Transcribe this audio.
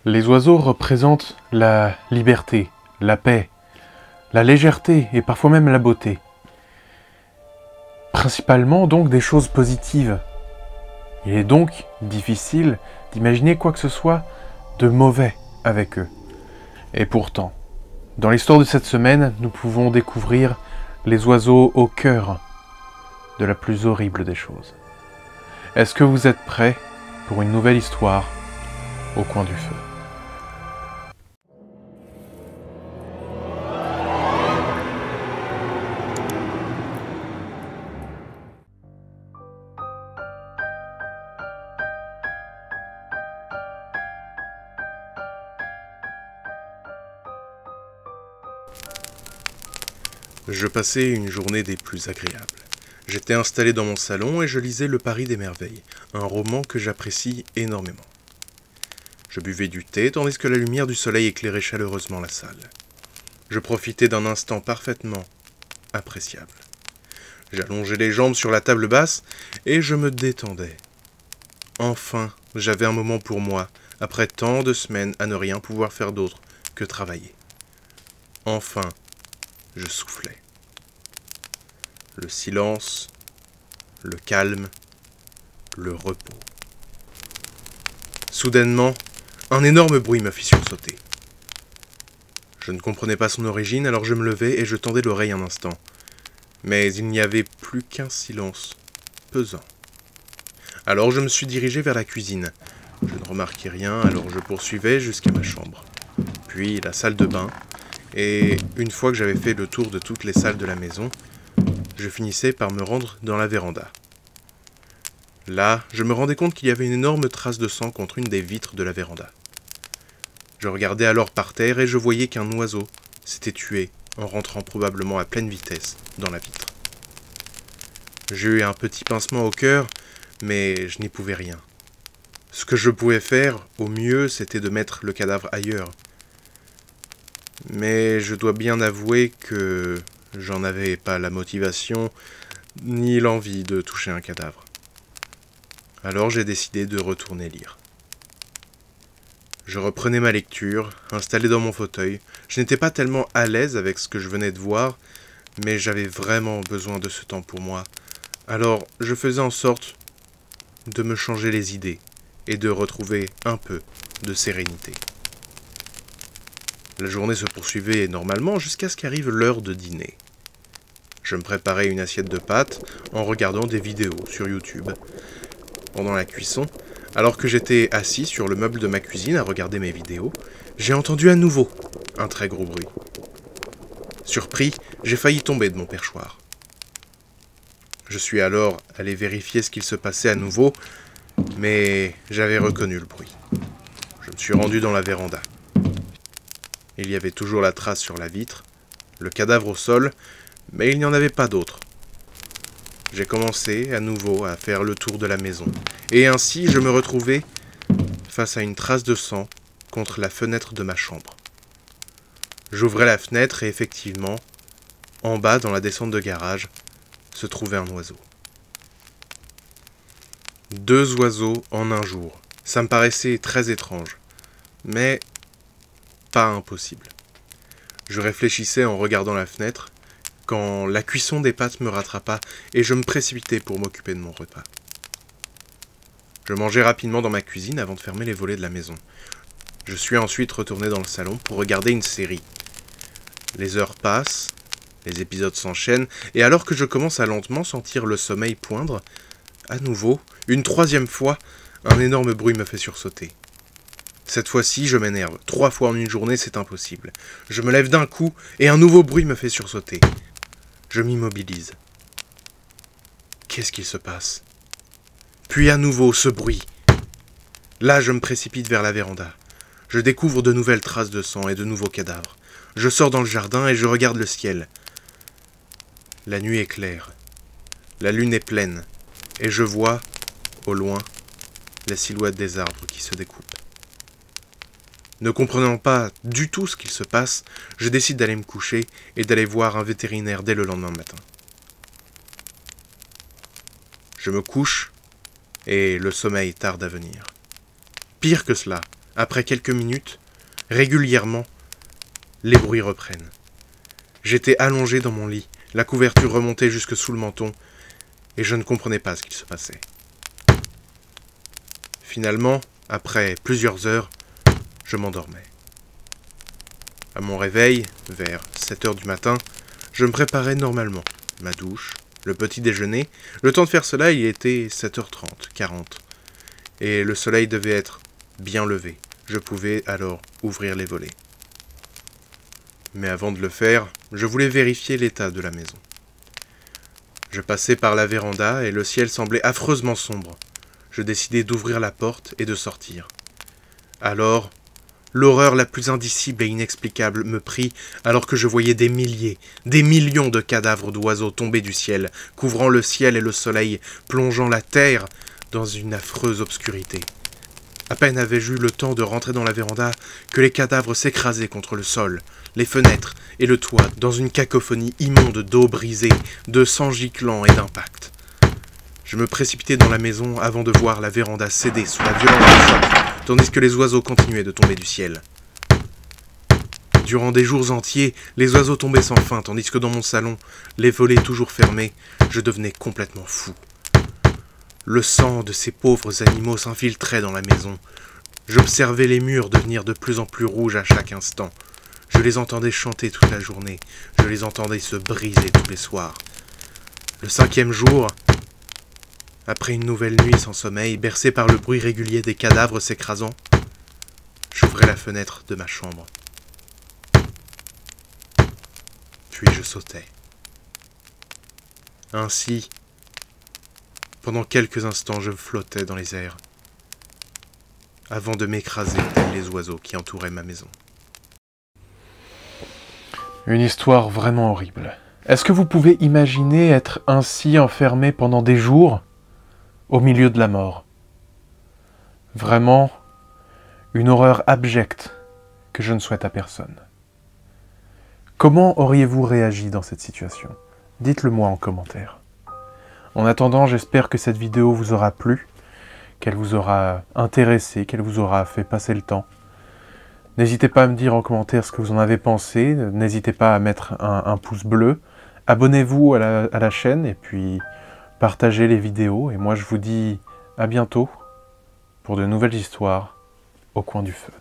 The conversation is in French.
Les oiseaux représentent la liberté, la paix, la légèreté et parfois même la beauté. Principalement donc des choses positives. Il est donc difficile d'imaginer quoi que ce soit de mauvais avec eux. Et pourtant, dans l'histoire de cette semaine, nous pouvons découvrir les oiseaux au cœur de la plus horrible des choses. Est-ce que vous êtes prêts pour une nouvelle histoire au coin du feu ? Je passais une journée des plus agréables. J'étais installé dans mon salon et je lisais Le Paris des Merveilles, un roman que j'apprécie énormément. Je buvais du thé tandis que la lumière du soleil éclairait chaleureusement la salle. Je profitais d'un instant parfaitement appréciable. J'allongeais les jambes sur la table basse et je me détendais. Enfin, j'avais un moment pour moi, après tant de semaines à ne rien pouvoir faire d'autre que travailler. Enfin, je soufflais. Le silence, le calme, le repos. Soudainement, un énorme bruit me fit sursauter. Je ne comprenais pas son origine, alors je me levai et je tendais l'oreille un instant. Mais il n'y avait plus qu'un silence pesant. Alors je me suis dirigé vers la cuisine. Je ne remarquai rien, alors je poursuivais jusqu'à ma chambre. Puis la salle de bain. Et une fois que j'avais fait le tour de toutes les salles de la maison, je finissais par me rendre dans la véranda. Là, je me rendais compte qu'il y avait une énorme trace de sang contre une des vitres de la véranda. Je regardais alors par terre et je voyais qu'un oiseau s'était tué en rentrant probablement à pleine vitesse dans la vitre. J'ai eu un petit pincement au cœur, mais je n'y pouvais rien. Ce que je pouvais faire, au mieux, c'était de mettre le cadavre ailleurs. Mais je dois bien avouer que j'en avais pas la motivation ni l'envie de toucher un cadavre. Alors j'ai décidé de retourner lire. Je reprenais ma lecture, installé dans mon fauteuil. Je n'étais pas tellement à l'aise avec ce que je venais de voir, mais j'avais vraiment besoin de ce temps pour moi. Alors je faisais en sorte de me changer les idées et de retrouver un peu de sérénité. La journée se poursuivait normalement jusqu'à ce qu'arrive l'heure de dîner. Je me préparais une assiette de pâtes en regardant des vidéos sur YouTube. Pendant la cuisson, alors que j'étais assis sur le meuble de ma cuisine à regarder mes vidéos, j'ai entendu à nouveau un très gros bruit. Surpris, j'ai failli tomber de mon perchoir. Je suis alors allé vérifier ce qu'il se passait à nouveau, mais j'avais reconnu le bruit. Je me suis rendu dans la véranda. Il y avait toujours la trace sur la vitre, le cadavre au sol, mais il n'y en avait pas d'autre. J'ai commencé à nouveau à faire le tour de la maison, et ainsi je me retrouvais face à une trace de sang contre la fenêtre de ma chambre. J'ouvrais la fenêtre et effectivement, en bas dans la descente de garage, se trouvait un oiseau. 2 oiseaux en un jour. Ça me paraissait très étrange, mais pas impossible. Je réfléchissais en regardant la fenêtre, quand la cuisson des pâtes me rattrapa et je me précipitai pour m'occuper de mon repas. Je mangeai rapidement dans ma cuisine avant de fermer les volets de la maison. Je suis ensuite retourné dans le salon pour regarder une série. Les heures passent, les épisodes s'enchaînent, et alors que je commence à lentement sentir le sommeil poindre, à nouveau, une 3e fois, un énorme bruit me fait sursauter. Cette fois-ci, je m'énerve. 3 fois en une journée, c'est impossible. Je me lève d'un coup et un nouveau bruit me fait sursauter. Je m'immobilise. Qu'est-ce qu'il se passe ? Puis à nouveau, ce bruit. Là, je me précipite vers la véranda. Je découvre de nouvelles traces de sang et de nouveaux cadavres. Je sors dans le jardin et je regarde le ciel. La nuit est claire. La lune est pleine. Et je vois, au loin, la silhouette des arbres qui se découpent. Ne comprenant pas du tout ce qu'il se passe, je décide d'aller me coucher et d'aller voir un vétérinaire dès le lendemain matin. Je me couche et le sommeil tarde à venir. Pire que cela, Après quelques minutes, régulièrement, les bruits reprennent. J'étais allongé dans mon lit, la couverture remontait jusque sous le menton, et je ne comprenais pas ce qu'il se passait. Finalement, après plusieurs heures, je m'endormais. À mon réveil, vers 7 heures du matin, je me préparais normalement. Ma douche, le petit déjeuner. Le temps de faire cela, il était 7h30, 40. Et le soleil devait être bien levé. Je pouvais alors ouvrir les volets. Mais avant de le faire, je voulais vérifier l'état de la maison. Je passais par la véranda et le ciel semblait affreusement sombre. Je décidai d'ouvrir la porte et de sortir. Alors, l'horreur la plus indicible et inexplicable me prit alors que je voyais des milliers, des millions de cadavres d'oiseaux tomber du ciel, couvrant le ciel et le soleil, plongeant la terre dans une affreuse obscurité. À peine avais-je eu le temps de rentrer dans la véranda que les cadavres s'écrasaient contre le sol, les fenêtres et le toit dans une cacophonie immonde d'eau brisée, de sang giclant et d'impact. Je me précipitai dans la maison avant de voir la véranda céder sous la violence du choc, tandis que les oiseaux continuaient de tomber du ciel. Durant des jours entiers, les oiseaux tombaient sans fin, tandis que dans mon salon, les volets toujours fermés, je devenais complètement fou. Le sang de ces pauvres animaux s'infiltrait dans la maison. J'observais les murs devenir de plus en plus rouges à chaque instant. Je les entendais chanter toute la journée. Je les entendais se briser tous les soirs. Le 5e jour, après une nouvelle nuit sans sommeil, bercé par le bruit régulier des cadavres s'écrasant, j'ouvrais la fenêtre de ma chambre. Puis je sautais. Ainsi, pendant quelques instants, je flottais dans les airs, avant de m'écraser tels les oiseaux qui entouraient ma maison. Une histoire vraiment horrible. Est-ce que vous pouvez imaginer être ainsi enfermé pendant des jours au milieu de la mort? Vraiment, une horreur abjecte que je ne souhaite à personne. Comment auriez-vous réagi dans cette situation? Dites-le moi en commentaire. En attendant, j'espère que cette vidéo vous aura plu, qu'elle vous aura intéressé, qu'elle vous aura fait passer le temps. N'hésitez pas à me dire en commentaire ce que vous en avez pensé, n'hésitez pas à mettre un pouce bleu, abonnez-vous à la chaîne et puis partagez les vidéos. Et moi je vous dis à bientôt pour de nouvelles histoires au coin du feu.